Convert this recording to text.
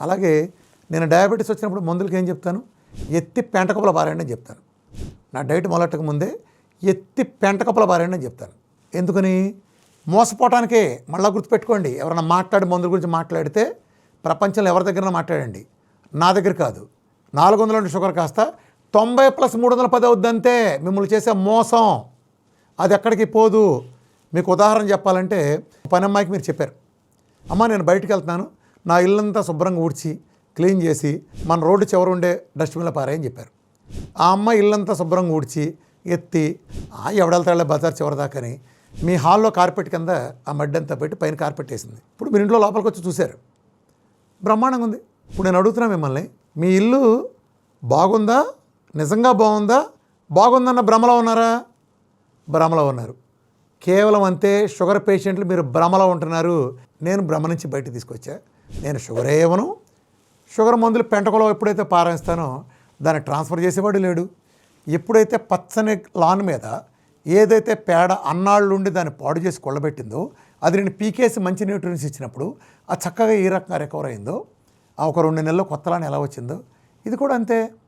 అలాగే నేను డయాబెటీస్ వచ్చినప్పుడు మందులకి ఏం చెప్తాను, ఎత్తి పెంటకప్పుల పారేయండి అని చెప్తాను. నా డైట్ మొదలెట్టక ముందే ఎత్తి పెంటకప్పుల పారేయండి అని చెప్తాను. ఎందుకని? మోసపోవటానికే. మళ్ళీ గుర్తుపెట్టుకోండి, ఎవరైనా మాట్లాడి మందుల గురించి మాట్లాడితే ప్రపంచంలో ఎవరి దగ్గర మాట్లాడండి, నా దగ్గర కాదు. 400 షుగర్ కాస్త 90+310 అవుద్దంతే మిమ్మల్ని చేసే మోసం. అది ఎక్కడికి పోదు. మీకు ఉదాహరణ చెప్పాలంటే, పని అమ్మాయికి మీరు చెప్పారు, అమ్మ నేను బయటికి వెళ్తున్నాను, నా ఇల్లంతా శుభ్రంగా ఊడ్చి క్లీన్ చేసి మన రోడ్డు చివర ఉండే డస్ట్బిన్లో పారాయని చెప్పారు. ఆ అమ్మాయి ఇల్లంతా శుభ్రంగా ఊడ్చి ఎత్తి ఎవడెళ్తాళ్ళే బజార్ చివరిదాకని మీ హాల్లో కార్పెట్ కింద ఆ మడ్డి అంతా పెట్టి పైన కార్పెట్ వేసింది. ఇప్పుడు మీరు ఇంట్లో లోపలికి వచ్చి చూశారు, బ్రహ్మాండంగా ఉంది. ఇప్పుడు నేను అడుగుతున్నా మిమ్మల్ని, మీ ఇల్లు బాగుందా, నిజంగా బాగుందా, బాగుందన్న భ్రమలో ఉన్నారా? భ్రమలో ఉన్నారు. కేవలం అంతే. షుగర్ పేషెంట్లు మీరు భ్రమలో ఉంటున్నారు. నేను భ్రమ నుంచి బయటకు తీసుకొచ్చా. నేను షుగరే ఇవ్వను. షుగర్ మందులు పెంటకులో ఎప్పుడైతే పారేస్తానో దాన్ని ట్రాన్స్ఫర్ చేసేవాడు లేడు. ఎప్పుడైతే పచ్చని లాన్ మీద ఏదైతే పేడ అన్నాళ్ళు ఉండి దాన్ని పాడు చేసి కొల్లబెట్టిందో అది నేను పీకేసి మంచి న్యూట్రియన్స్ ఇచ్చినప్పుడు అది చక్కగా ఏ రకంగా రికవర్ అయిందో, ఆ ఒక 2 నెలల్లో కొత్త లాన్ ఎలా వచ్చిందో ఇది కూడా అంతే.